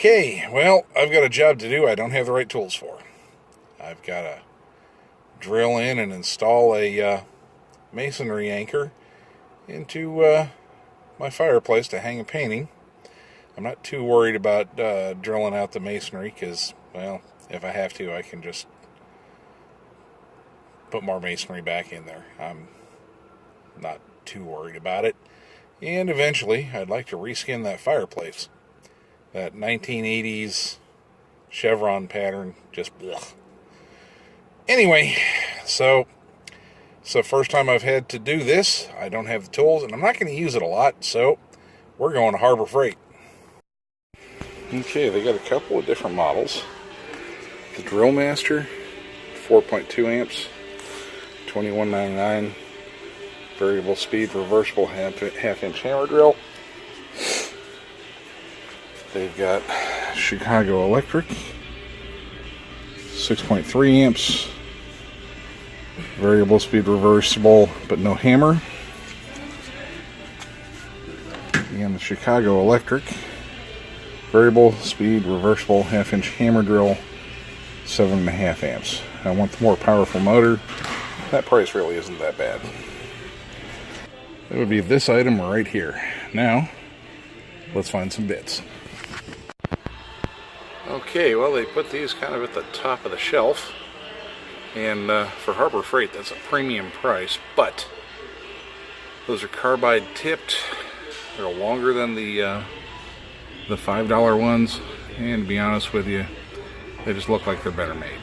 Okay, well, I've got a job to do I don't have the right tools for. I've got to drill in and install a masonry anchor into my fireplace to hang a painting. I'm not too worried about drilling out the masonry because, well, if I have to, I can just put more masonry back in there. I'm not too worried about it. And eventually, I'd like to reskin that fireplace. That 1980s chevron pattern, just blech. Anyway, so it's the first time I've had to do this. I don't have the tools, and I'm not going to use it a lot, so we're going to Harbor Freight. Okay, they got a couple of different models. The Drill Master, 4.2 amps, $21.99. Variable speed, reversible half-inch hammer drill. They've got Chicago Electric, 6.3 amps, variable speed, reversible, but no hammer. And the Chicago Electric, variable speed, reversible, half-inch hammer drill, 7.5 amps. I want the more powerful motor. That price really isn't that bad. It would be this item right here. Now, let's find some bits. Okay, well, they put these kind of at the top of the shelf, and for Harbor Freight, that's a premium price, but those are carbide tipped. They're longer than the $5 ones, and to be honest with you, they just look like they're better made.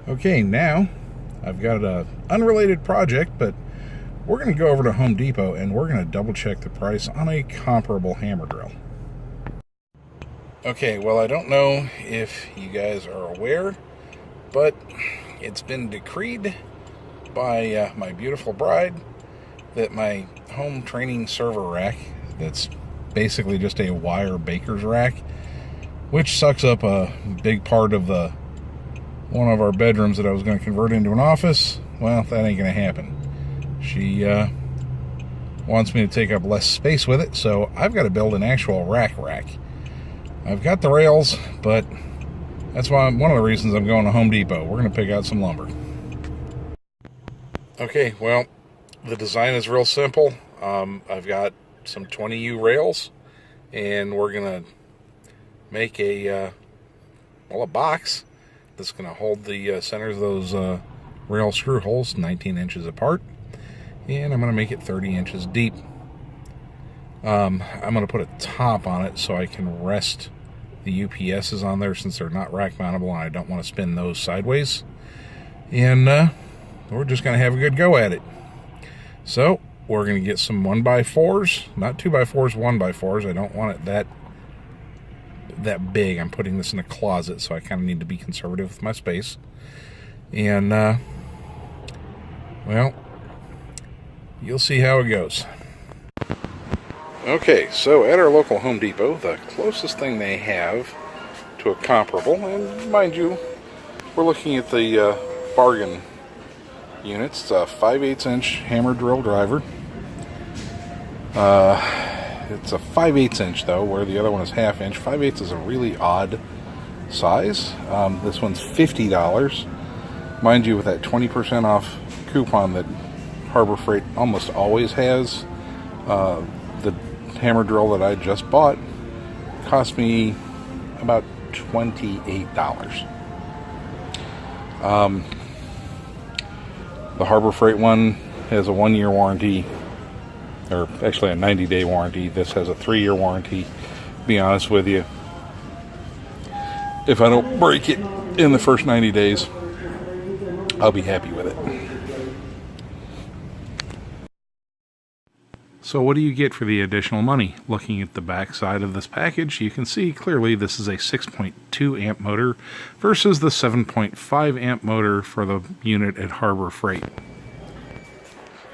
Okay, now I've got an unrelated project, but we're going to go over to Home Depot and we're going to double check the price on a comparable hammer drill. Okay, well, I don't know if you guys are aware, but it's been decreed by my beautiful bride that my home training server rack, that's basically just a wire baker's rack, which sucks up a big part of one of our bedrooms that I was going to convert into an office, well, that ain't going to happen. She wants me to take up less space with it, so I've got to build an actual rack. I've got the rails, but that's why one of the reasons I'm going to Home Depot. We're going to pick out some lumber. Okay, well, the design is real simple. I've got some 20U rails, and we're going to make a box that's going to hold the centers of those rail screw holes 19 inches apart. And I'm going to make it 30 inches deep. I'm going to put a top on it so I can rest the UPSs on there since they're not rack mountable and I don't want to spin those sideways. And we're just going to have a good go at it. So we're going to get some 1x4s, not 2x4s, 1x4s. I don't want it that big. I'm putting this in a closet, so I kind of need to be conservative with my space. And well, you'll see how it goes. Okay, so at our local Home Depot, the closest thing they have to a comparable, and mind you, we're looking at the bargain units. It's a 5/8 inch hammer drill driver. It's a 5/8 inch though, where the other one is 1/2 inch. 5/8 is a really odd size. This one's $50. Mind you, with that 20% off coupon that Harbor Freight almost always has, the hammer drill that I just bought cost me about $28. The Harbor Freight one has a 1-year warranty, or actually a 90-day warranty. This has a 3-year warranty. To be honest with you, if I don't break it in the first 90 days, I'll be happy with it. So what do you get for the additional money? Looking at the back side of this package, you can see clearly this is a 6.2 amp motor versus the 7.5 amp motor for the unit at Harbor Freight.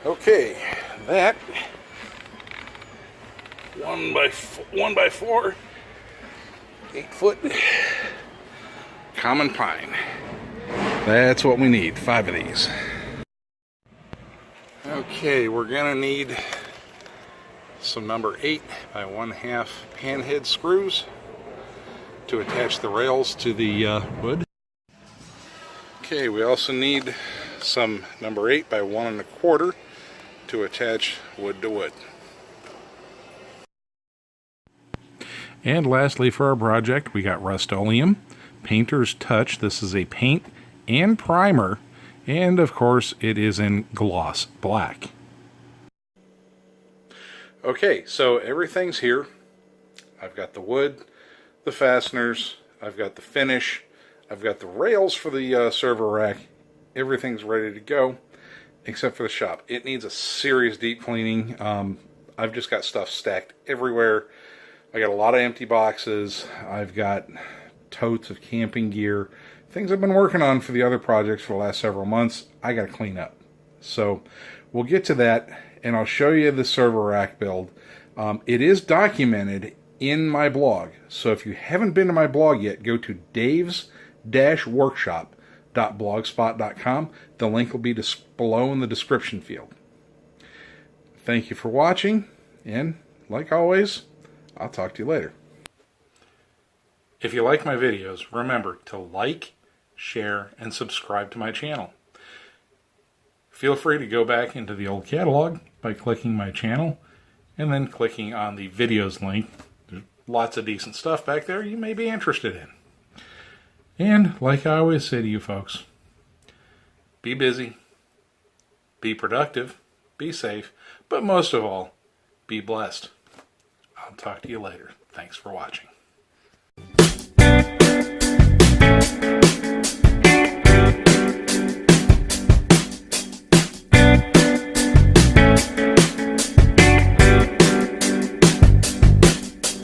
Okay, that 1x4 8-foot common pine. That's what we need, 5 of these. Okay, we're gonna need some number 8 by 1/2 panhead screws to attach the rails to the wood. Okay, we also need some number 8 by 1 1/4 to attach wood to wood. And lastly, for our project, we got Rust-Oleum, Painter's Touch. This is a paint and primer, and of course it is in gloss black. Okay, so everything's here. I've got the wood, the fasteners, I've got the finish, I've got the rails for the server rack. Everything's ready to go, except for the shop. It needs a serious deep cleaning. I've just got stuff stacked everywhere. I got a lot of empty boxes. I've got totes of camping gear. Things I've been working on for the other projects for the last several months. I got to clean up. So we'll get to that, and I'll show you the server rack build. It is documented in my blog. So if you haven't been to my blog yet, go to daves-workshop.blogspot.com. The link will be below in the description field. Thank you for watching, and like always, I'll talk to you later. If you like my videos, remember to like, share, and subscribe to my channel. Feel free to go back into the old catalog by clicking my channel and then clicking on the videos link. There's lots of decent stuff back there you may be interested in. And like I always say to you folks, be busy, be productive, be safe, but most of all, be blessed. I'll talk to you later. Thanks for watching.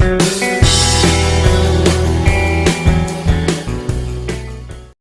Thank you.